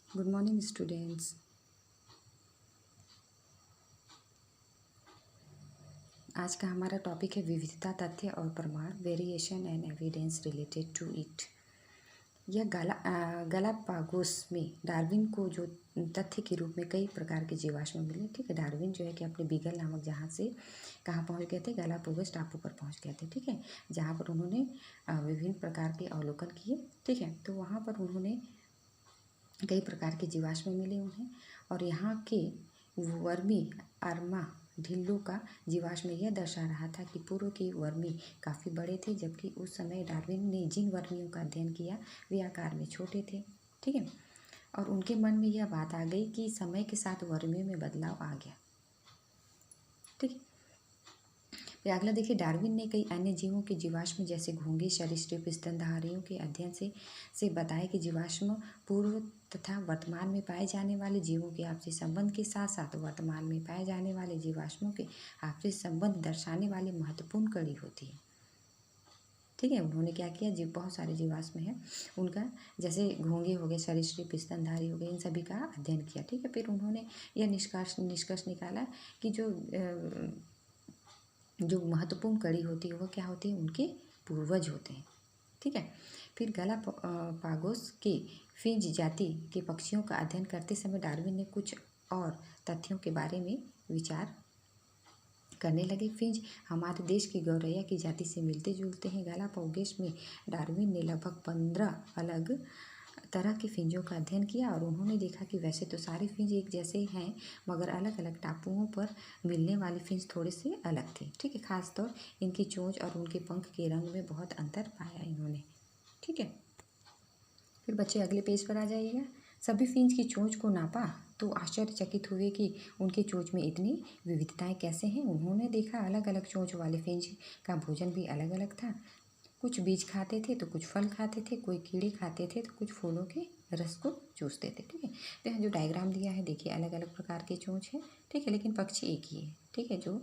Good morning students. आज का हमारा टॉपिक है विविधता, तथ्य और प्रमाण, variation and evidence related to it. यह गालापागोस में डार्विन को जो तथ्य के रूप में कई प्रकार के जीवाश्म मिले। ठीक है, डार्विन जो है कि अपने बीगल नामक जहाज से कहाँ पहुँच गए थे, गालापागोस टापू पर पहुँच गए थे। ठीक है, जहाँ पर उन्होंने विभिन्न प्रकार के अवलोकन किए। ठीक है, तो वहाँ पर उन्होंने कई प्रकार के जीवाश्म मिले उन्हें, और यहाँ के वर्मी आर्मा ढिल्लों का जीवाश्म यह दर्शा रहा था कि पूर्व के वर्मी काफ़ी बड़े थे, जबकि उस समय डार्विन ने जिन वर्मियों का अध्ययन किया वे आकार में छोटे थे। ठीक है, और उनके मन में यह बात आ गई कि समय के साथ वर्मियों में बदलाव आ गया। ठीक है, फिर अगला देखिए, डार्विन ने कई अन्य जीवों के जीवाश्म जैसे घोंघे, सरीसृप, स्तनधारियों के अध्ययन से बताया कि जीवाश्म पूर्व तथा वर्तमान में पाए जाने वाले जीवों के आपसी संबंध के साथ साथ वर्तमान में पाए जाने वाले जीवाश्मों के आपसी संबंध दर्शाने वाली महत्वपूर्ण कड़ी होती है। ठीक है, उन्होंने क्या किया, बहुत सारे जीवाश्म हैं उनका, जैसे घोंघे हो गए, सरीसृप, स्तनधारी हो गए, इन सभी का अध्ययन किया। ठीक है, फिर उन्होंने यह निष्कर्ष निकाला कि जो महत्वपूर्ण कड़ी होती है वो क्या होती है, उनके पूर्वज होते हैं। ठीक है, फिर गालापागोस के फिंच जाति के पक्षियों का अध्ययन करते समय डार्विन ने कुछ और तथ्यों के बारे में विचार करने लगे। फिंच हमारे देश की गौरैया की जाति से मिलते जुलते हैं। गालापागोस में डार्विन ने लगभग 15 अलग तरह के फिंजों का अध्ययन किया, और उन्होंने देखा कि वैसे तो सारे फिंज एक जैसे हैं, मगर अलग अलग टापुओं पर मिलने वाले फिंज थोड़े से अलग थे। ठीक है, खासतौर इनकी चोंच और उनके पंख के रंग में बहुत अंतर पाया इन्होंने। ठीक है, फिर बच्चे अगले पेज पर आ जाइएगा। सभी फिंच की चोंच को नापा तो आश्चर्यचकित हुए कि उनके चोंच में इतनी विविधताएं कैसे हैं। उन्होंने देखा अलग अलग चोंच वाले फिंच का भोजन भी अलग अलग था। कुछ बीज खाते थे तो कुछ फल खाते थे, कोई कीड़े खाते थे तो कुछ फूलों के रस को चूसते थे। ठीक है, तो यहाँ जो डायग्राम दिया है देखिए, अलग अलग प्रकार के चोंच है। ठीक है, लेकिन पक्षी एक ही है। ठीक है, जो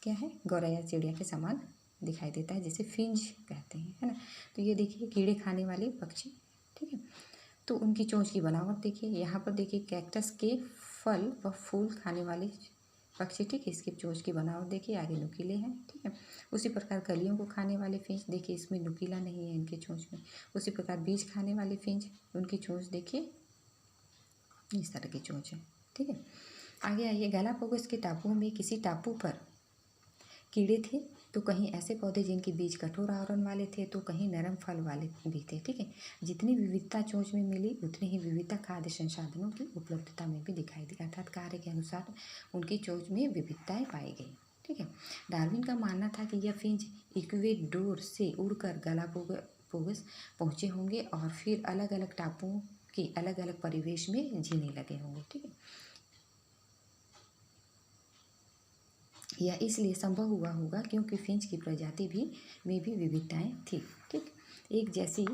क्या है, गौरैया चिड़िया के समान दिखाई देता है, जिसे फिंज कहते हैं, है ना। तो ये देखिए कीड़े खाने वाले पक्षी। ठीक है, तो उनकी चोंच की बनावट देखिए, यहाँ पर देखिए कैक्टस के फल व फूल खाने वाले पक्षी। ठीक है, इसकी चोंच की बनावट देखिए, आगे नुकीले हैं। ठीक है, उसी प्रकार कलियों को खाने वाले फिंच देखिए, इसमें नुकीला नहीं है इनके चोंच में। उसी प्रकार बीज खाने वाले फिंच, उनकी चोंच देखिए इस तरह की चोंच है। ठीक है, आगे आइए, गालापागोस के टापुओं में किसी टापू पर कीड़े थे तो कहीं ऐसे पौधे जिनके बीज कठोर आवरण वाले थे, तो कहीं नरम फल वाले भी थे। ठीक है, जितनी विविधता चोंच में मिली उतनी ही विविधता खाद्य संसाधनों की उपलब्धता में भी दिखाई दी, अर्थात कार्य के अनुसार उनकी चोंच में विविधताएं पाई गई। ठीक है, डार्विन का मानना था कि यह फिंच इक्वेडोर से उड़कर गालापागोस पहुँचे होंगे और फिर अलग अलग टापुओं के अलग अलग परिवेश में जीने लगे होंगे। ठीक है, यह इसलिए संभव हुआ होगा क्योंकि फिंच की प्रजाति में भी विविधताएं थी। ठीक, एक जैसी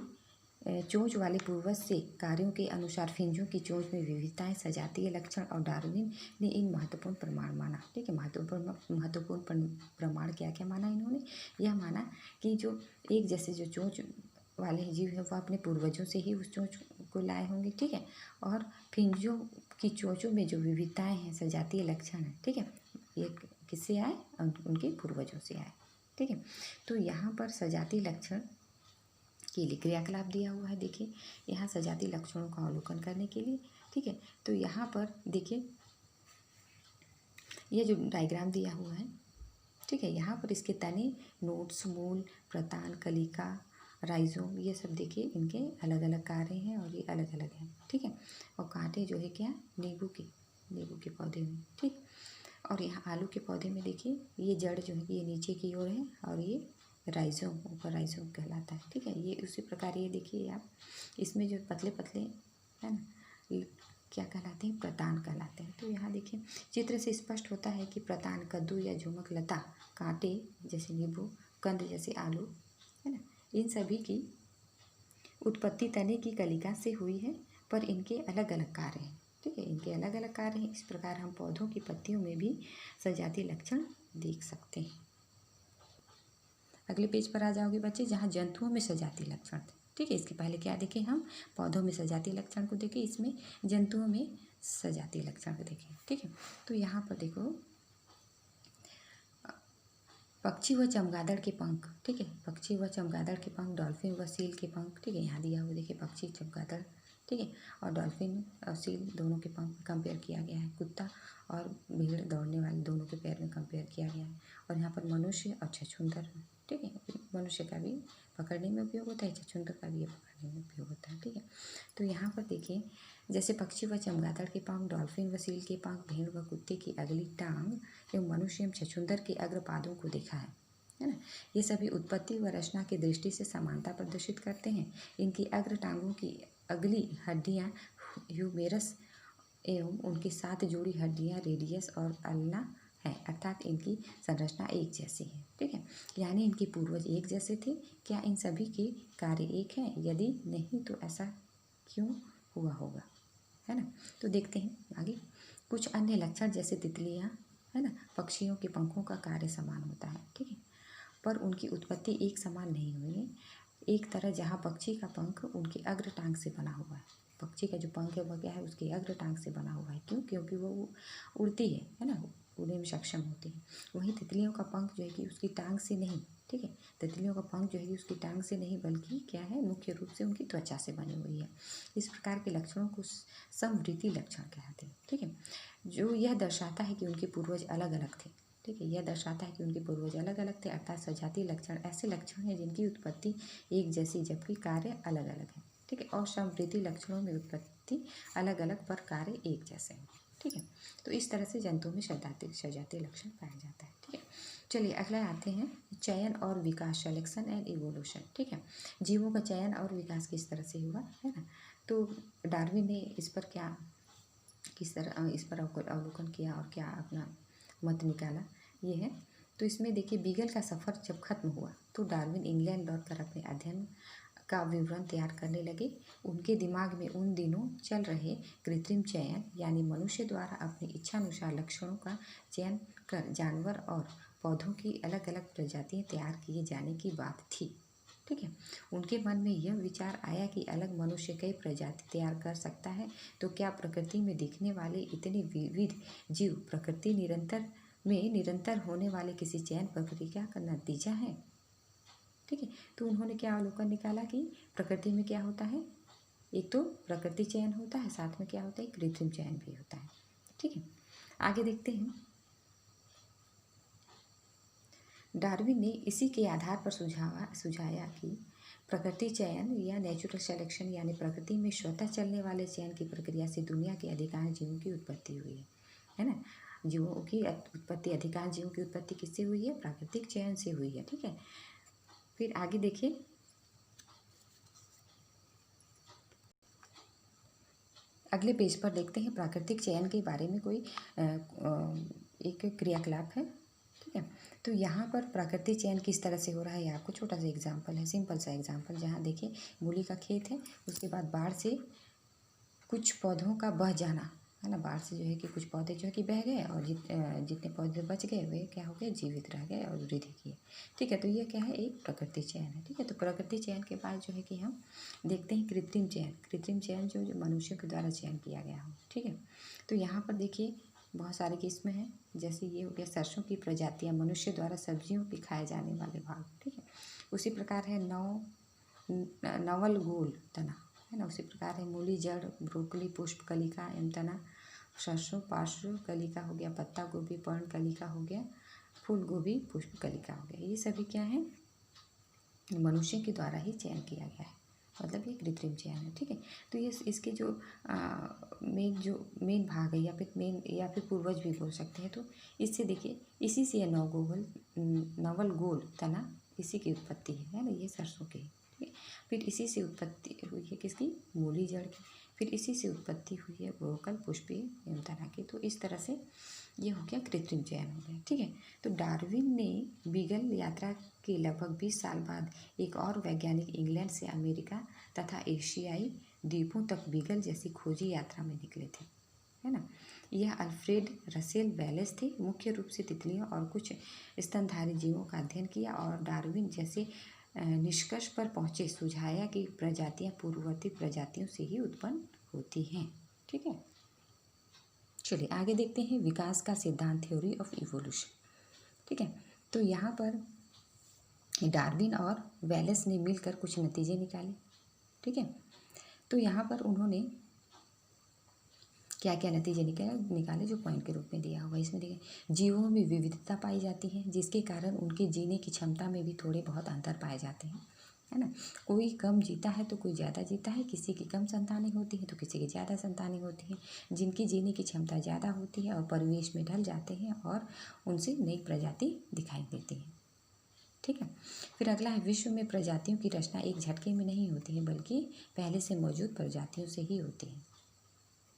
चोंच वाले पूर्वज से कार्यों के अनुसार फिंजों की चोंच में विविधताएं, सजातीय लक्षण, और डार्विन ने इन महत्वपूर्ण प्रमाण माना। ठीक है, महत्वपूर्ण प्रमाण क्या क्या माना इन्होंने, यह माना कि जो एक जैसे जो चोंच वाले जीव है वो अपने पूर्वजों से ही उस चोंच को लाए होंगे। ठीक है, और फिंजों की चोंचों में जो विविधताएं हैं, सजातीय लक्षण है, ठीक है, ये किससे आए, उनके पूर्वजों से आए। ठीक है, तो यहाँ पर सजातीय लक्षण के लिए क्रियाकलाप दिया हुआ है। देखिए, यहाँ सजातीय लक्षणों का अवलोकन करने के लिए। ठीक है, तो यहाँ पर देखिए ये जो डायग्राम दिया हुआ है, ठीक है, यहाँ पर इसके तने, नोट्स, मूल, प्रतान, कलिका, राइजोम, ये सब देखिए इनके अलग अलग कार्य हैं और ये अलग अलग हैं। ठीक है, और कांटे जो है क्या, नींबू के पौधे में। ठीक, और यहाँ आलू के पौधे में देखिए ये जड़ जो है ये नीचे की ओर है, और ये राइजोम ऊपर राइजोम कहलाता है। ठीक है, ये उसी प्रकार ये देखिए आप, इसमें जो पतले पतले है ना, ये क्या कहलाते हैं, प्रतान कहलाते हैं। तो यहाँ देखिए चित्र से स्पष्ट होता है कि प्रतान कद्दू या झुमक लता, कांटे जैसे नींबू, कंद जैसे आलू, है ना, इन सभी की उत्पत्ति तने की कलिका से हुई है, पर इनके अलग अलग कार्य हैं। ठीक है, इनके अलग अलग कार्य हैं। इस प्रकार हम पौधों की पत्तियों में भी सजातीय लक्षण देख सकते हैं। अगले पेज पर आ जाओगे बच्चे, जहाँ जंतुओं में सजातीय लक्षण थे। ठीक है। इसके पहले क्या देखें हम, पौधों में सजातीय लक्षण को देखें, इसमें जंतुओं में सजातीय लक्षण को देखें। ठीक है, तो यहाँ पर देखो पक्षी व चमगादड़ के पंख। ठीक है, पक्षी व चमगादड़ के पंख, डॉल्फिन व सील के पंख। ठीक है, यहाँ दिया हुआ देखिए पक्षी चमगादड़, ठीक है, और डॉल्फिन और सील दोनों के पंख कंपेयर किया गया है। कुत्ता और भेड़ दौड़ने वाले दोनों के पैर में कंपेयर किया गया है। और यहाँ पर मनुष्य और छछूंदर, ठीक है, मनुष्य का भी पकड़ने में उपयोग होता है, छछूंदर का भी पकड़ने में उपयोग होता है। ठीक है, तो यहाँ पर देखिए जैसे पक्षी व चमगादड़ के पंख, डॉल्फिन व सील के पंख, भेड़ व कुत्ते की अगली टांग एवं मनुष्य एवं छछूंदर के अग्रपादों को देखा है ना। ये सभी उत्पत्ति व रचना की दृष्टि से समानता प्रदर्शित करते हैं। इनकी अग्र टांगों की अगली हड्डियाँ ह्यूमेरस एवं उनके साथ जुड़ी हड्डियाँ रेडियस और अल्ना है, अर्थात इनकी संरचना एक जैसी है। ठीक है, यानी इनके पूर्वज एक जैसे थे। क्या इन सभी के कार्य एक हैं? यदि नहीं तो ऐसा क्यों हुआ होगा, है ना। तो देखते हैं आगे कुछ अन्य लक्षण, जैसे तितलियाँ, है ना, पक्षियों के पंखों का कार्य समान होता है। ठीक है, पर उनकी उत्पत्ति एक समान नहीं हुई। एक तरह जहाँ पक्षी का पंख उनके अग्र टांग से बना हुआ है, पक्षी का जो पंख है वह क्या है, उसके अग्र टांग से बना हुआ है। क्यों? क्योंकि वो उड़ती है ना, उड़ने में सक्षम होती है। वहीं तितलियों का पंख जो है कि उसकी टांग से नहीं, ठीक है, तितलियों का पंख जो है कि उसकी टांग से नहीं बल्कि क्या है, मुख्य रूप से उनकी त्वचा से बनी हुई है। इस प्रकार के लक्षणों को समवृत्ति लक्षण कहते हैं। ठीक है, जो यह दर्शाता है कि उनके पूर्वज अलग अलग थे। ठीक है, यह दर्शाता है कि उनके पूर्वज अलग अलग थे, अर्थात सजातीय लक्षण ऐसे लक्षण हैं जिनकी उत्पत्ति एक जैसी जबकि कार्य अलग अलग है। ठीक है, और समवृत्ति लक्षणों में उत्पत्ति अलग अलग पर कार्य एक जैसे हैं। ठीक है, तो इस तरह से जंतुओं में सजातीय लक्षण पाया जाता है। ठीक है, चलिए अगला आते हैं चयन और विकास, सिलेक्शन एंड इवोल्यूशन। ठीक है, जीवों का चयन और विकास किस तरह से हुआ, है ना। तो डार्विन ने इस पर क्या, किस तरह इस पर अवलोकन किया और क्या अपना मत निकाला, ये है। तो इसमें देखिए बीगल का सफ़र जब खत्म हुआ तो डार्विन इंग्लैंड लौटकर अपने अध्ययन का विवरण तैयार करने लगे। उनके दिमाग में उन दिनों चल रहे कृत्रिम चयन, यानी मनुष्य द्वारा अपनी इच्छानुसार लक्षणों का चयन कर जानवर और पौधों की अलग अलग प्रजातियां तैयार किए जाने की बात थी। ठीक है, उनके मन में यह विचार आया कि अलग मनुष्य कई प्रजाति तैयार कर सकता है, तो क्या प्रकृति में दिखने वाले इतने विविध जीव प्रकृति निरंतर होने वाले किसी चयन प्रक्रिया का नतीजा है। ठीक है, तो उन्होंने क्या अवलोकन निकाला कि प्रकृति में क्या होता है, एक तो प्रकृति चयन होता है, साथ में क्या होता है, कृत्रिम चयन भी होता है। ठीक है, आगे देखते हैं। डार्विन ने इसी के आधार पर सुझाया कि प्रकृति चयन या नेचुरल सिलेक्शन यानी प्रकृति में स्वतः चलने वाले चयन की प्रक्रिया से दुनिया के अधिकांश जीवों की उत्पत्ति हुई है ना। जीवों की उत्पत्ति, अधिकांश जीवों की उत्पत्ति किससे हुई है, प्राकृतिक चयन से हुई है। ठीक है, फिर आगे देखिए अगले पेज पर देखते हैं प्राकृतिक चयन के बारे में कोई एक क्रियाकलाप है। ठीक है, तो यहाँ पर प्राकृतिक चयन किस तरह से हो रहा है, ये आपको छोटा सा एग्जाम्पल है, सिंपल सा एग्जाम्पल। जहाँ देखिए मूली का खेत है, उसके बाद बाढ़ से कुछ पौधों का बह जाना, है ना, बाढ़ से जो है कि कुछ पौधे जो है कि बह गए और जितने पौधे बच गए वे क्या हो गए, जीवित रह गए और वृद्धि किए। ठीक है, तो ये क्या है, एक प्रकृति चयन है। ठीक है, तो प्रकृति चयन के बाद जो है कि हम देखते हैं कृत्रिम चयन। कृत्रिम चयन जो मनुष्यों के द्वारा चयन किया गया हो। ठीक है, तो यहाँ पर देखिए बहुत सारे किस्में हैं, जैसे ये हो गया सरसों की प्रजातियाँ, मनुष्य द्वारा सब्जियों के खाए जाने वाले भाग। ठीक है, उसी प्रकार है नवल गोल तना, है ना, उसी प्रकार है मूली जड़, ब्रोकली पुष्प कलिका एवं तना, सरसों पार्श्व कलिका हो गया, पत्ता गोभी पर्ण कलिका हो गया, फूल गोभी पुष्प कलिका हो गया। ये सभी क्या है, मनुष्य के द्वारा ही चयन किया गया है, मतलब ये कृत्रिम चयन है। ठीक है, तो ये इसके जो मेन भाग है या फिर पूर्वज भी बोल सकते हैं। तो इससे देखिए इसी से यह नवल गोल तना इसी की उत्पत्ति है ना, ये सरसों की। ठीक है, फिर इसी से उत्पत्ति हुई है किसकी, मूली जड़ की। फिर इसी से उत्पत्ति हुई है ब्रोकल पुष्पीय एवं तना की। तो इस तरह से ये हो गया कृत्रिम चयन हो गया। ठीक है, तो डार्विन ने बीगल यात्रा के लगभग 20 साल बाद एक और वैज्ञानिक इंग्लैंड से अमेरिका तथा एशियाई द्वीपों तक बीगल जैसी खोजी यात्रा में निकले थे, है ना। यह अल्फ्रेड रसेल वेलेस थे। मुख्य रूप से तितलियों और कुछ स्तनधारी जीवों का अध्ययन किया और डार्विन जैसे निष्कर्ष पर पहुँचे, सुझाया कि प्रजातियाँ पूर्ववर्ती प्रजातियों से ही उत्पन्न होती हैं। ठीक है, चलिए आगे देखते हैं विकास का सिद्धांत, थ्योरी ऑफ इवोल्यूशन। ठीक है, तो यहाँ पर डार्विन और वेलेस ने मिलकर कुछ नतीजे निकाले। ठीक है, तो यहाँ पर उन्होंने क्या क्या नतीजे निकाले जो पॉइंट के रूप में दिया हुआ है इसमें देखिए। जीवों में विविधता पाई जाती है, जिसके कारण उनके जीने की क्षमता में भी थोड़े बहुत अंतर पाए जाते हैं, है ना। कोई कम जीता है तो कोई ज़्यादा जीता है, किसी की कम संतानें होती हैं तो किसी की ज़्यादा संतानें होती हैं। जिनकी जीने की क्षमता ज़्यादा होती है और परिवेश में ढल जाते हैं और उनसे नई प्रजाति दिखाई देती है। ठीक है, फिर अगला है विश्व में प्रजातियों की रचना एक झटके में नहीं होती है, बल्कि पहले से मौजूद प्रजातियों से ही होती है।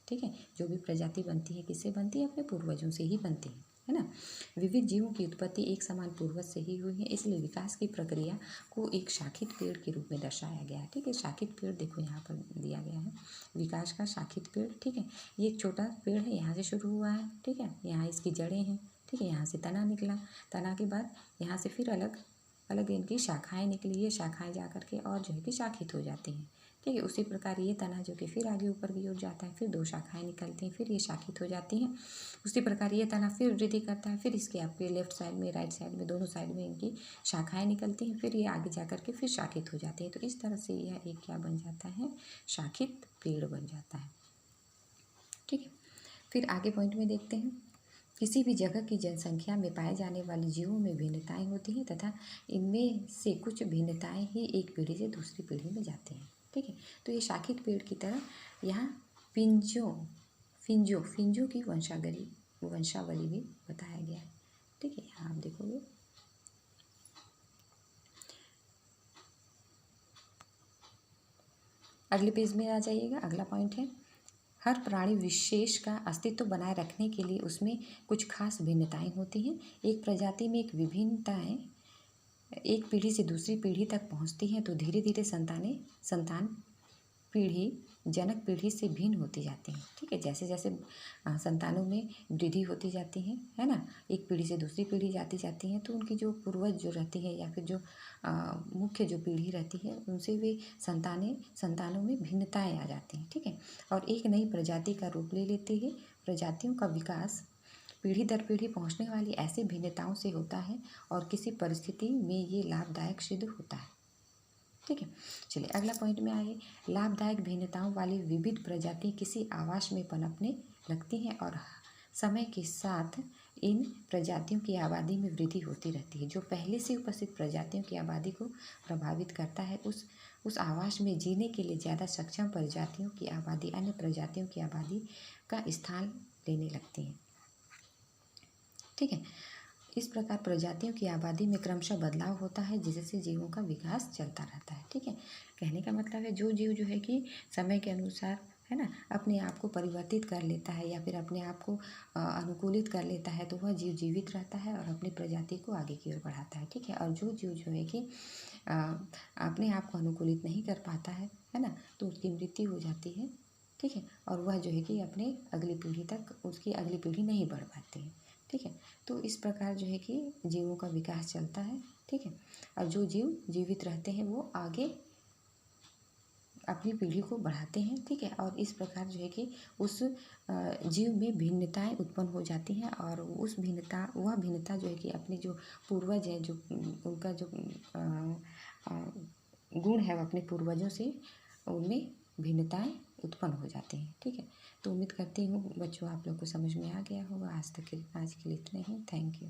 ठीक है, जो भी प्रजाति बनती है किससे बनती है, अपने पूर्वजों से ही बनती है ना। विविध जीवों की उत्पत्ति एक समान पूर्वज से ही हुई है, इसलिए विकास की प्रक्रिया को एक शाखित पेड़ के रूप में दर्शाया गया है। ठीक है, शाखित पेड़ देखो यहाँ पर दिया गया है, विकास का शाखित पेड़। ठीक है, ये एक छोटा पेड़ है, यहाँ से शुरू हुआ है। ठीक है, यहाँ इसकी जड़ें हैं। ठीक है, यहाँ से तना निकला, तना के बाद यहाँ से फिर अलग अलग इनकी शाखाएँ निकली, ये शाखाएँ जा करके और जो है कि शाखित हो जाती हैं। ठीक है, उसी प्रकार ये तना जो कि फिर आगे ऊपर की ओर जाता है, फिर 2 शाखाएं निकलती हैं, फिर ये शाखित हो जाती हैं। उसी प्रकार ये तना फिर वृद्धि करता है, फिर इसके आपके लेफ्ट साइड में, राइट साइड में, दोनों साइड में इनकी शाखाएं निकलती हैं, फिर ये आगे जा करके फिर शाखित हो जाती है। तो इस तरह से यह एक क्या बन जाता है, शाखित पेड़ बन जाता है। ठीक है, फिर आगे पॉइंट में देखते हैं, किसी भी जगह की जनसंख्या में पाए जाने वाले जीवों में भिन्नताएं होती हैं तथा इनमें से कुछ भिन्नताएं ही एक पीढ़ी से दूसरी पीढ़ी में जाती हैं। ठीक है, तो ये शाखित पेड़ की तरह यहाँ फिंजो की वंशावली भी बताया गया है। ठीक है, यहाँ आप देखोगे अगले पेज में आ जाइएगा। अगला पॉइंट है, हर प्राणी विशेष का अस्तित्व बनाए रखने के लिए उसमें कुछ खास भिन्नताएं होती हैं। एक प्रजाति में एक विभिन्नताएं एक पीढ़ी से दूसरी पीढ़ी तक पहुंचती हैं तो धीरे धीरे संतान पीढ़ी जनक पीढ़ी से भिन्न होती जाती हैं। ठीक है, जैसे जैसे संतानों में वृद्धि होती जाती है, है ना, एक पीढ़ी से दूसरी पीढ़ी जाती हैं तो उनकी जो पूर्वज जो रहती है या फिर जो मुख्य जो पीढ़ी रहती है उनसे वे संतानों में भिन्नताएं आ जाती हैं। ठीक है, और एक नई प्रजाति का रूप ले लेती है। प्रजातियों का विकास पीढ़ी दर पीढ़ी पहुंचने वाली ऐसी भिन्नताओं से होता है और किसी परिस्थिति में ये लाभदायक सिद्ध होता है। ठीक है, चलिए अगला पॉइंट में आइए। लाभदायक भिन्नताओं वाली विविध प्रजाति किसी आवास में पनपने लगती हैं और समय के साथ इन प्रजातियों की आबादी में वृद्धि होती रहती है। जो पहले से उपस्थित प्रजातियों की आबादी को प्रभावित करता है, उस आवास में जीने के लिए ज़्यादा सक्षम प्रजातियों की आबादी अन्य प्रजातियों की आबादी का स्थान लेने लगती है। ठीक है, इस प्रकार प्रजातियों की आबादी में क्रमशः बदलाव होता है जिससे जीवों का विकास चलता रहता है। ठीक है, कहने का मतलब है जो जीव जो है कि समय के अनुसार, है ना, अपने आप को परिवर्तित कर लेता है या फिर अपने आप को अनुकूलित कर लेता है तो वह जीव जीवित रहता है और अपनी प्रजाति को आगे की ओर बढ़ाता है। ठीक है, और जो जीव जो है कि अपने आप को अनुकूलित नहीं कर पाता है ना, तो उसकी मृत्यु हो जाती है। ठीक है, और वह जो है कि अपने अगली पीढ़ी तक उसकी अगली पीढ़ी नहीं बढ़ पाती है। ठीक है, तो इस प्रकार जो है कि जीवों का विकास चलता है। ठीक है, और जो जीव जीवित रहते हैं वो आगे अपनी पीढ़ी को बढ़ाते हैं। ठीक है, और इस प्रकार जो है कि उस जीव में भिन्नताएं उत्पन्न हो जाती हैं और वह भिन्नता जो है कि अपने जो पूर्वज हैं, जो उनका जो गुण है वो अपने पूर्वजों से उनमें भिन्नताएं उत्पन्न हो जाती हैं। ठीक है, तो उम्मीद करती हूँ बच्चों आप लोग को समझ में आ गया होगा। आज के लिए इतना ही। Thank you.